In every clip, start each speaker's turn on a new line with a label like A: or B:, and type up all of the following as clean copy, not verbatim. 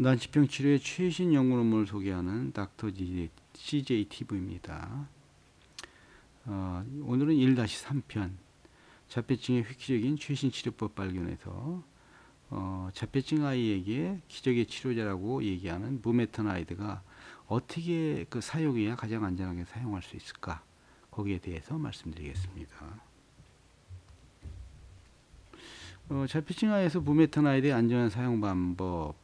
A: 난치병 치료의 최신 연구 논문을 소개하는 닥터 CJ TV입니다. 오늘은 1-3편 자폐증의 획기적인 최신 치료법 발견에서 자폐증 아이에게 기적의 치료제라고 얘기하는 부메탄아이드가 어떻게 그 사용해야 가장 안전하게 사용할 수 있을까, 거기에 대해서 말씀드리겠습니다. 자폐증 아이에서 부메탄아이드의 안전한 사용 방법,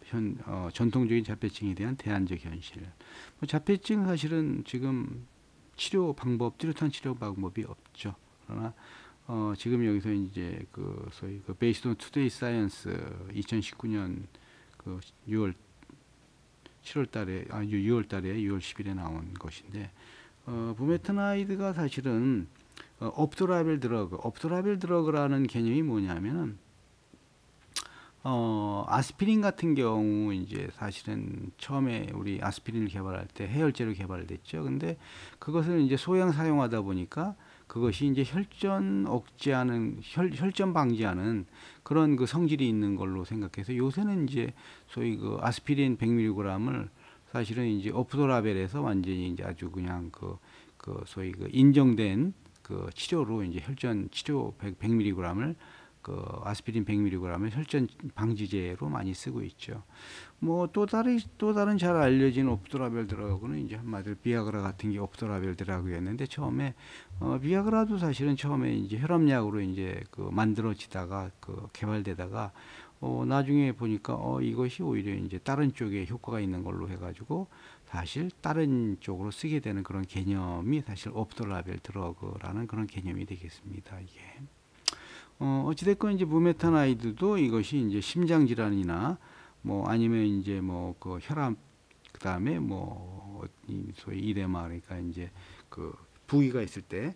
A: 전통적인 자폐증에 대한 대안적 현실. 자폐증 사실은 지금 치료 방법, 뚜렷한 치료 방법이 없죠. 그러나 지금 여기서 이제 소위 Based on Today Science 2019년 6월 10일에 나온 것인데, 부메탄아이드가 사실은 옵토라벨 드러그라는 개념이 뭐냐면은 아스피린 같은 경우 이제 사실은 처음에 우리 아스피린을 개발할 때 해열제로 개발됐죠. 근데 그것을 이제 소량 사용하다 보니까 그것이 이제 혈전 억제하는, 혈전 방지하는 그런 그 성질이 있는 걸로 생각해서 요새는 이제 소위 그 아스피린 100mg을 사실은 이제 옵토라벨에서 완전히 이제 아주 그냥 소위 그 인정된 그 치료로 이제 혈전 치료 100mg을 아스피린 100mg을 혈전 방지제로 많이 쓰고 있죠. 뭐 또 다른 잘 알려진 옵토라벨 드라그는 이제 한마디로 비아그라 같은 게 옵토라벨 드라그였는데, 처음에 비아그라도 사실은 처음에 이제 혈압약으로 이제 만들어지다가 개발되다가 나중에 보니까 이것이 오히려 이제 다른 쪽에 효과가 있는 걸로 해가지고 사실 다른 쪽으로 쓰게 되는 그런 개념이 사실 옵토라벨 드러그라는 그런 개념이 되겠습니다. 이게 어찌됐건 이제 부메탄아이드도 이것이 이제 심장 질환이나 뭐 아니면 이제 그 혈압, 그 다음에 소위 이레마, 그러니까 이제 부위가 있을 때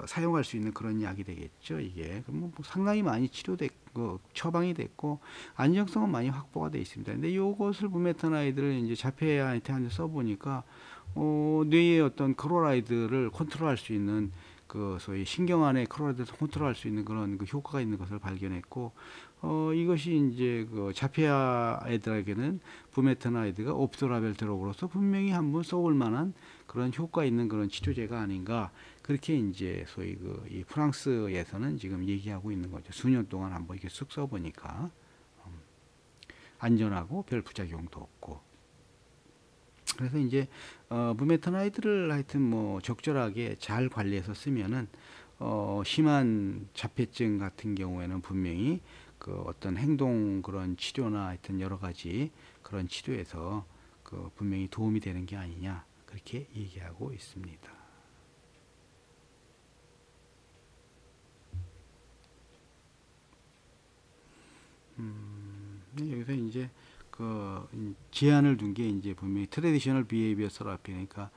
A: 사용할 수 있는 그런 약이 되겠죠. 이게 뭐 상당히 많이 치료됐고 처방이 됐고 안정성은 많이 확보가 되어 있습니다. 근데 이것을 부메탄아이드를 이제 자폐아한테 써보니까 뇌의 어떤 크로라이드를 컨트롤할 수 있는 소위 신경 안에 크로라이드를 컨트롤할 수 있는 그런 효과가 있는 것을 발견했고, 이것이 이제 자폐아 애들에게는 부메탄아이드가 옵토라벨 드러그로서 분명히 한번 써볼 만한 그런 효과 있는 그런 치료제가 아닌가, 그렇게 이제 소위 이 프랑스에서는 지금 얘기하고 있는 거죠. 수년 동안 한번 이렇게 쑥 써보니까 안전하고 별 부작용도 없고. 그래서 이제 부메탄아이드를 하여튼 적절하게 잘 관리해서 쓰면은 심한 자폐증 같은 경우에는 분명히 어떤 행동 그런 치료나 하여튼 여러 가지 그런 치료에서 분명히 도움이 되는 게 아니냐, 그렇게 얘기하고 있습니다. 여기서 이제 제한을 둔 게 이제 분명히 트레디셔널 비헤이비어 서라피, 그러니까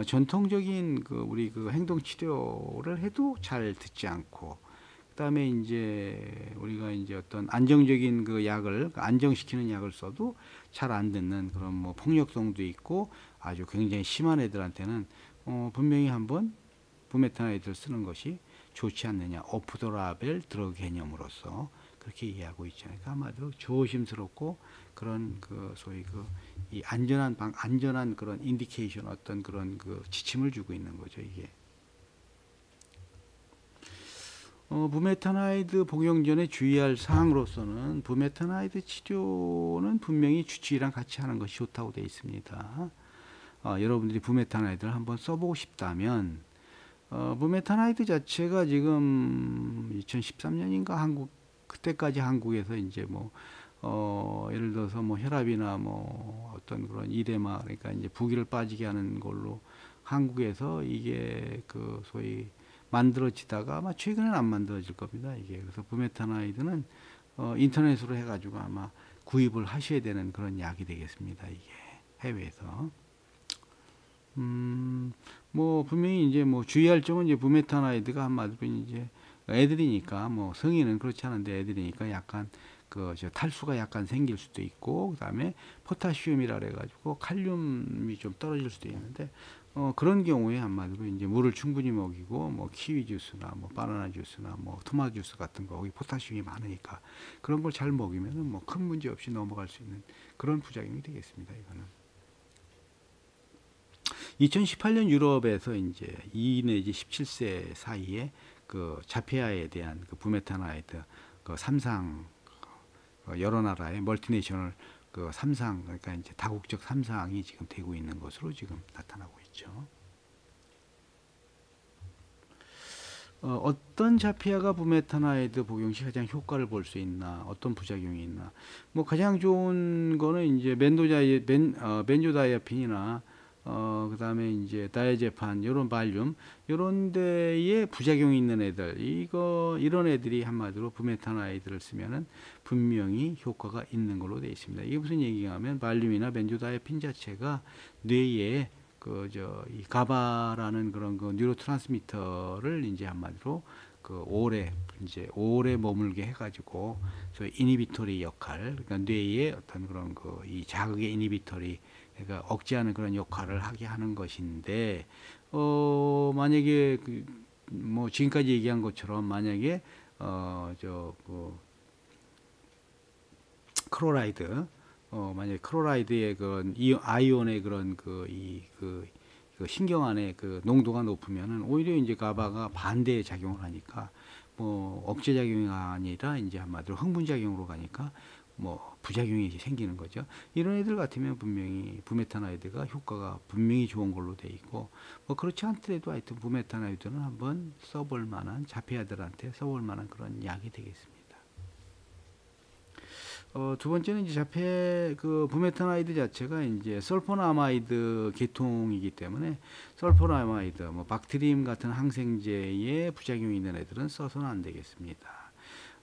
A: 전통적인 우리 행동 치료를 해도 잘 듣지 않고, 그다음에 이제 우리가 이제 어떤 안정적인 약을 안정시키는 약을 써도 잘 안 듣는 그런 폭력성도 있고 아주 굉장히 심한 애들한테는 분명히 한번 부메탄아이드를 쓰는 것이 좋지 않느냐, 옵토라벨 드러그 개념으로서 그렇게 이해하고 있잖아요. 그러니까 아마도 조심스럽고 그런 소위 이 안전한 그런 인디케이션, 어떤 그런 지침을 주고 있는 거죠, 이게. 부메탄아이드 복용 전에 주의할 사항으로서는 부메탄아이드 치료는 분명히 주치의랑 같이 하는 것이 좋다고 되어 있습니다. 여러분들이 부메탄아이드를 한번 써보고 싶다면, 부메탄아이드 자체가 지금 2013년인가 그때까지 한국에서 이제 예를 들어서 혈압이나 어떤 그런 이레마, 그러니까 이제 부기를 빠지게 하는 걸로 한국에서 이게 소위 만들어지다가 아마 최근에는 안 만들어질 겁니다, 이게. 그래서 부메탄아이드는 인터넷으로 해가지고 아마 구입을 하셔야 되는 그런 약이 되겠습니다, 이게 해외에서. 분명히 이제 주의할 점은 이제 부메탄아이드가 한마디로 이제 애들이니까 성인은 그렇지 않은데 애들이니까 약간 탈수가 약간 생길 수도 있고, 그다음에 포타시움이라 그래가지고 칼륨이 좀 떨어질 수도 있는데, 그런 경우에 한마디로 이제 물을 충분히 먹이고 뭐 키위 주스나 뭐 바나나 주스나 뭐 토마토 주스 같은 거 거기 포타슘이 많으니까 그런 걸 잘 먹이면은 뭐 큰 문제 없이 넘어갈 수 있는 그런 부작용이 되겠습니다. 이거는 2018년 유럽에서 이제 2 내지 17세 사이에 그 자폐아에 대한 그 부메탄아이드 그 3상 여러 나라의 멀티내셔널 그 3상 그러니까 이제 다국적 3상이 지금 되고 있는 것으로 지금 나타나고 있죠. 어떤 자피아가 부메탄아이드 복용 시 가장 효과를 볼 수 있나, 어떤 부작용이 있나. 뭐 가장 좋은 거는 이제 벤조다이아핀이나 그다음에 이제 다이아제판 이런 발륨 이런 데에 부작용이 있는 애들 이런 애들이 한마디로 부메탄아이드를 쓰면은 분명히 효과가 있는 걸로 되어 있습니다. 이게 무슨 얘기냐면 발륨이나 벤조다이아핀 자체가 뇌에 이 가바라는 그런 그 뉴로트랜스미터를 이제 한마디로 그 오래 머물게 해가지고 저 이니비토리 역할, 그러니까 뇌의 어떤 그런 그 이 자극의 이니비토리, 그러니까 억제하는 그런 역할을 하게 하는 것인데, 만약에 뭐 지금까지 얘기한 것처럼 만약에 클로라이드 만약에 클로라이드의 그런 아이온의 그런 그 신경 안에 그 농도가 높으면은 오히려 이제 가바가 반대의 작용을 하니까 뭐 억제 작용이 아니라 이제 한마디로 흥분 작용으로 가니까 뭐 부작용이 생기는 거죠. 이런 애들 같으면 분명히 부메탄아이드가 효과가 분명히 좋은 걸로 돼 있고, 뭐 그렇지 않더라도 하여튼 부메탄아이드는 한번 써볼 만한 자폐아들한테 써볼 만한 그런 약이 되겠습니다. 두 번째는 이제 그 부메탄아이드 자체가 이제 설포나마이드 계통이기 때문에 설포나마이드, 뭐 박트림 같은 항생제에 부작용이 있는 애들은 써서는 안 되겠습니다.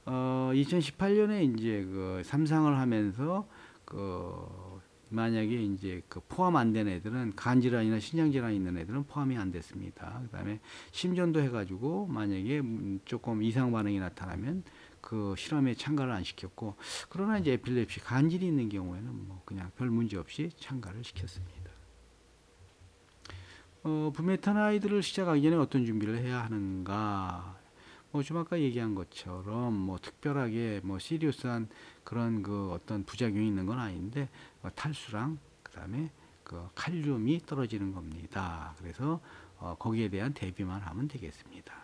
A: 2018년에 이제 그 3상을 하면서 만약에 이제 포함 안 된 애들은 간질환이나 신장질환이 있는 애들은 포함이 안 됐습니다. 그다음에 심전도 해가지고 만약에 조금 이상 반응이 나타나면 그 실험에 참가를 안 시켰고, 그러나 이제 에필lep시 간질이 있는 경우에는 뭐 그냥 별 문제 없이 참가를 시켰습니다. 부메탄아이드를 시작하기 전에 어떤 준비를 해야 하는가? 뭐 좀 아까 얘기한 것처럼 뭐 특별하게 뭐 시리어스한 그런 그 어떤 부작용이 있는 건 아닌데 탈수랑 그다음에 그 칼륨이 떨어지는 겁니다. 그래서 거기에 대한 대비만 하면 되겠습니다.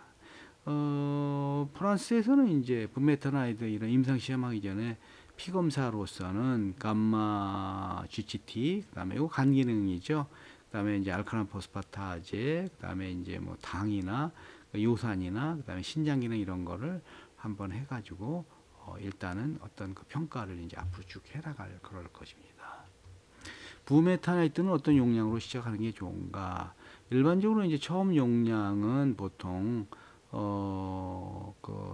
A: 프랑스에서는 이제 부메탄아이드 이런 임상 시험하기 전에 피 검사로서는 감마 GCT, 그다음에 이거 간 기능이죠. 그다음에 이제 알카란 포스파타제, 그다음에 이제 뭐 당이나 요산이나 그다음에 신장 기능 이런 거를 한번 해가지고 일단은 어떤 그 평가를 이제 앞으로 쭉 해나갈 그럴 것입니다. 부메탄아이드는 어떤 용량으로 시작하는 게 좋은가? 일반적으로 이제 처음 용량은 보통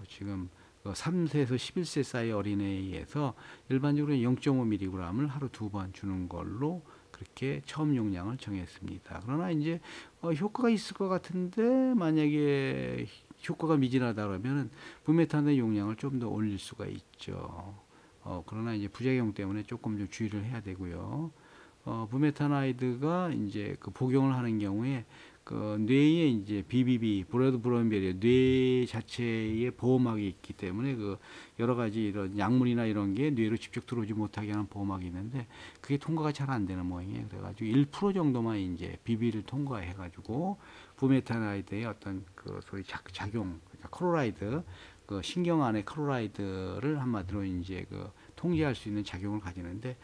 A: 지금 3세에서 11세 사이 어린애에서 일반적으로 0.5mg을 하루 2번 주는 걸로 그렇게 처음 용량을 정했습니다. 그러나 이제 효과가 있을 것 같은데 만약에 효과가 미진하다 그러면은 부메탄의 용량을 좀 더 올릴 수가 있죠. 그러나 이제 부작용 때문에 조금 좀 주의를 해야 되고요. 부메탄아이드가 이제 그 복용을 하는 경우에 그 뇌에 이제 BBB, 브레드 브라운 베리어, 뇌 자체에 보호막이 있기 때문에 그 여러 가지 이런 약물이나 이런 게 뇌로 직접 들어오지 못하게 하는 보호막이 있는데 그게 통과가 잘 안 되는 모양이에요. 그래가지고 1% 정도만 이제 BB를 통과해가지고 부메탄아이드의 어떤 그 소위 작용, 그러니까 클로라이드, 그 신경 안에 클로라이드를 한마디로 이제 그 통제할 수 있는 작용을 가지는데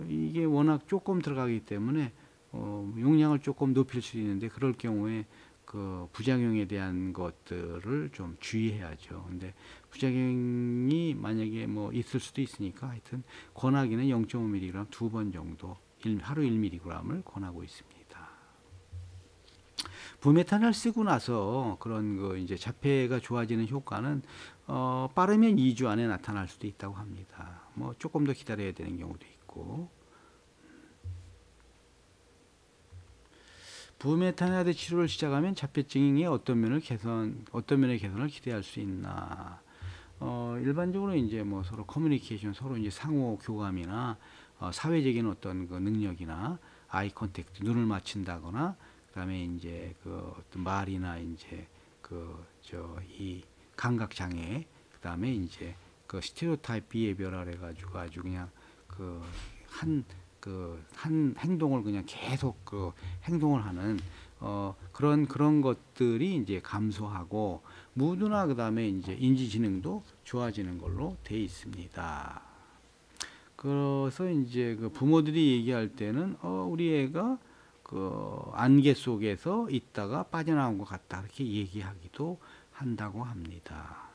A: 이게 워낙 조금 들어가기 때문에 용량을 조금 높일 수 있는데 그럴 경우에 그 부작용에 대한 것들을 좀 주의해야죠. 근데 부작용이 만약에 뭐 있을 수도 있으니까 하여튼 권하기는 0.5mg 2번 정도 하루 1mg을 권하고 있습니다. 부메탄을 쓰고 나서 그런 그 이제 자폐가 좋아지는 효과는 빠르면 2주 안에 나타날 수도 있다고 합니다. 뭐 조금 더 기다려야 되는 경우도 있고. 부메탄아이드 치료를 시작하면 자폐증의 어떤 면의 개선을 기대할 수 있나? 일반적으로 이제 뭐 서로 커뮤니케이션, 서로 이제 상호 교감이나 사회적인 어떤 그 능력이나 아이 컨택트, 눈을 맞춘다거나, 그다음에 이제 그 어떤 말이나 이제 그 저 이 감각 장애, 그다음에 이제 그 스테레오타입 비헤비어라 해가지고 아주 그냥 한 행동을 그냥 계속 그 행동을 하는 그런 것들이 이제 감소하고 무드나 그다음에 이제 인지지능도 좋아지는 걸로 돼 있습니다. 그래서 이제 그 부모들이 얘기할 때는 우리 애가 그 안개 속에서 있다가 빠져나온 것 같다, 이렇게 얘기하기도 한다고 합니다.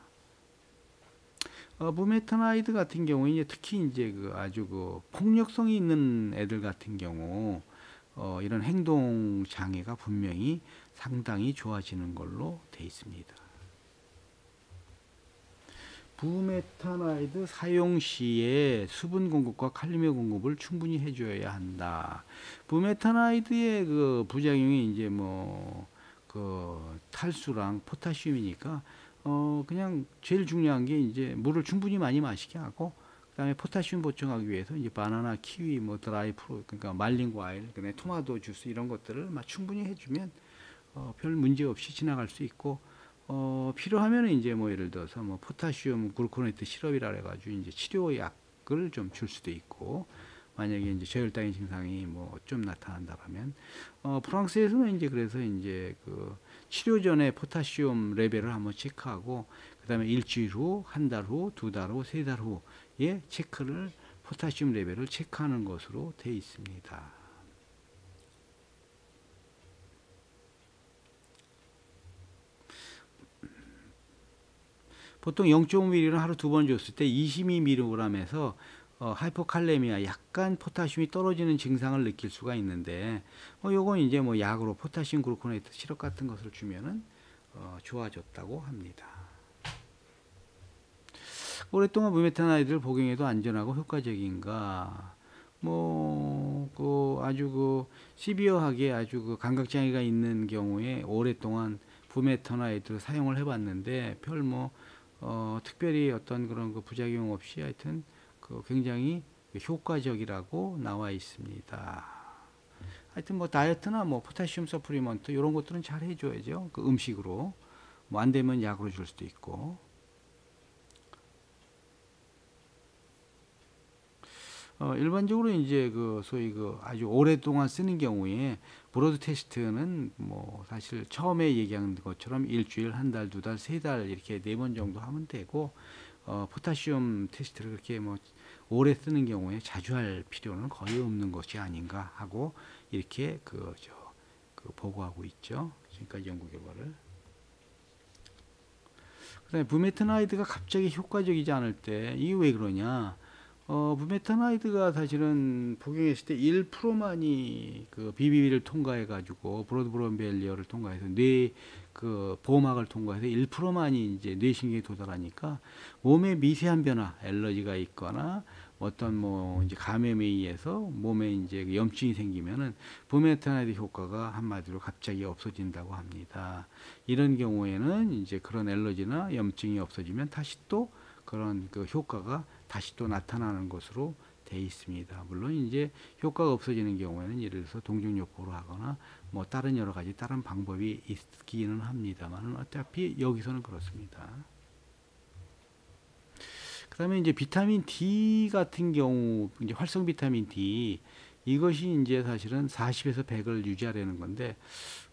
A: 부메탄 아이들 같은 경우에 이제 특히 이제 그 아주 그 폭력성이 있는 애들 같은 경우 이런 행동 장애가 분명히 상당히 좋아지는 걸로 돼 있습니다. 부메탄아이드 사용 시에 수분 공급과 칼륨의 공급을 충분히 해줘야 한다. 부메탄아이드의 그 부작용이 이제 뭐 그 탈수랑 포타슘이니까 그냥 제일 중요한 게 이제 물을 충분히 많이 마시게 하고, 그다음에 포타슘 보충하기 위해서 이제 바나나, 키위, 뭐 드라이 프로, 그러니까 말린 과일, 그다음에 토마토 주스 이런 것들을 충분히 해주면 별 문제 없이 지나갈 수 있고, 필요하면은 이제 뭐 예를 들어서 뭐 포타슘 글루코네이트 시럽이라 해가지고 이제 치료약을 좀 줄 수도 있고, 만약에 이제 저혈당의 증상이 뭐 좀 나타난다면, 프랑스에서는 이제 그래서 이제 그 치료 전에 포타슘 레벨을 한번 체크하고, 그 다음에 일주일 후, 한 달 후, 두 달 후, 세 달 후에 체크를, 포타슘 레벨을 체크하는 것으로 되어 있습니다. 보통 0.5mg를 하루 2번 줬을 때 22mg에서 하이포칼레미아, 약간 포타슘이 떨어지는 증상을 느낄 수가 있는데, 요건 이제 뭐 약으로 포타슘 글루코네이트 시럽 같은 것을 주면은 좋아졌다고 합니다. 오랫동안 부메탄 아이들을 복용해도 안전하고 효과적인가? 아주 그 시비어하게 아주 그 감각장애가 있는 경우에 오랫동안 부메탄 아이들을 사용을 해봤는데 별 특별히 어떤 그런 그 부작용 없이 하여튼 굉장히 효과적이라고 나와 있습니다. 하여튼 다이어트나 포타슘 서플리먼트 이런 것들은 잘 해줘야죠. 그 음식으로 안 되면 약으로 줄 수도 있고. 일반적으로 이제 소위 아주 오랫동안 쓰는 경우에 브로드 테스트는 사실 처음에 얘기한 것처럼 일주일, 한 달, 두 달, 세 달 이렇게 4번 정도 하면 되고, 포타슘 테스트를 그렇게 오래 쓰는 경우에 자주 할 필요는 거의 없는 것이 아닌가 하고 이렇게 보고하고 있죠. 지금까지 연구 결과를. 그다음에 부메탄아이드가 갑자기 효과적이지 않을 때 이게 왜 그러냐? 부메탄아이드가 사실은 복용했을 때 1%만이 그 BBB를 통과해 가지고 브로드브론 베리어를 통과해서 뇌 보호막을 통과해서 1%만이 이제 뇌신경에 도달하니까 몸에 미세한 변화, 알러지가 있거나 어떤 이제 감염에 의해서 몸에 이제 염증이 생기면은 부메탄아이드 효과가 한마디로 갑자기 없어진다고 합니다. 이런 경우에는 이제 그런 알러지나 염증이 없어지면 다시 또 그런 효과가 다시 또 나타나는 것으로 되어 있습니다. 물론 이제 효과가 없어지는 경우에는 예를 들어서 동종요법으로 하거나 다른 여러 가지 다른 방법이 있기는 합니다만 어차피 여기서는 그렇습니다. 그 다음에 이제 비타민 D 같은 경우, 이제 활성 비타민 D, 이것이 이제 사실은 40에서 100을 유지하려는 건데,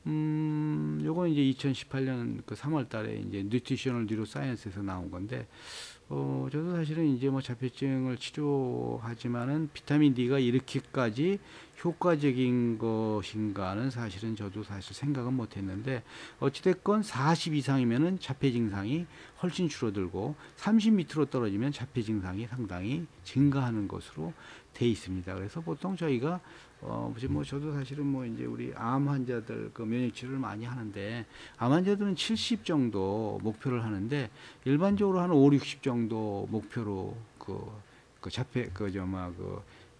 A: 요건 이제 2018년 3월 달에 이제 뉴트리셔널 뉴로사이언스에서 나온 건데, 저도 사실은 이제 자폐증을 치료하지만은 비타민 D가 이렇게까지 효과적인 것인가는 사실은 저도 사실 생각은 못 했는데, 어찌됐건 40 이상이면은 자폐 증상이 훨씬 줄어들고 30 밑으로 떨어지면 자폐 증상이 상당히 증가하는 것으로 돼 있습니다. 그래서 보통 저희가 저도 사실은 이제 우리 암 환자들 면역 치료를 많이 하는데, 암 환자들은 70 정도 목표를 하는데 일반적으로 한 5, 60 정도 목표로 자폐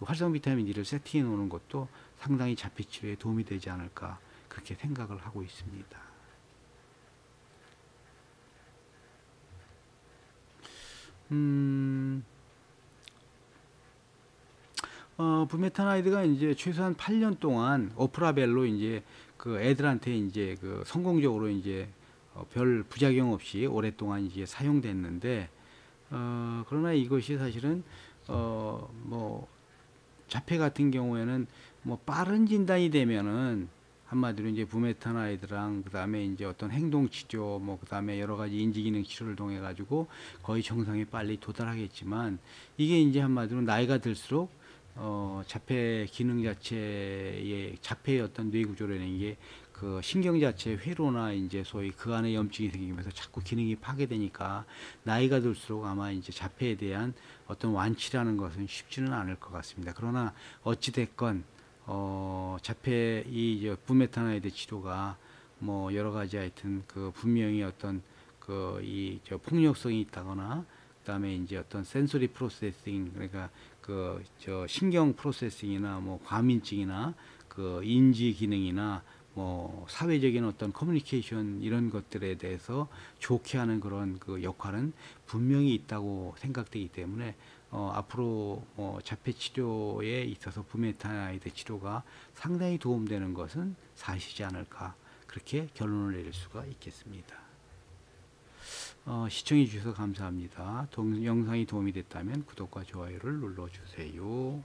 A: 활성 비타민 D를 세팅해 놓는 것도 상당히 자폐 치료에 도움이 되지 않을까 그렇게 생각을 하고 있습니다. 부메탄아이드가 이제 최소한 8년 동안 오프라벨로 이제 그 애들한테 이제 그 성공적으로 이제 별 부작용 없이 오랫동안 이제 사용됐는데, 그러나 이것이 사실은 뭐 자폐 같은 경우에는 뭐 빠른 진단이 되면은 한마디로 이제 부메탄아이드랑 그다음에 이제 어떤 행동 치료 뭐 그다음에 여러 가지 인지 기능 치료를 통해 가지고 거의 정상에 빨리 도달하겠지만, 이게 이제 한마디로 나이가 들수록 자폐 기능 자체의 자폐의 어떤 뇌 구조라는 게 그 신경 자체 회로나 이제 소위 그 안에 염증이 생기면서 자꾸 기능이 파괴되니까 나이가 들수록 아마 이제 자폐에 대한 어떤 완치라는 것은 쉽지는 않을 것 같습니다. 그러나 어찌 됐건 자폐 이 이제 부메탄아이드 치료가 뭐 여러 가지 하여튼 그 분명히 어떤 그 이 저 폭력성이 있다거나, 그다음에 이제 어떤 센소리 프로세싱, 그러니까 그 저 신경 프로세싱이나 뭐 과민증이나 그 인지 기능이나 뭐 사회적인 어떤 커뮤니케이션 이런 것들에 대해서 좋게 하는 그런 그 역할은 분명히 있다고 생각되기 때문에 앞으로 자폐 치료에 있어서 부메탄아이드 치료가 상당히 도움되는 것은 사실이지 않을까, 그렇게 결론을 내릴 수가 있겠습니다. 시청해 주셔서 감사합니다. 영상이 도움이 됐다면 구독과 좋아요를 눌러주세요.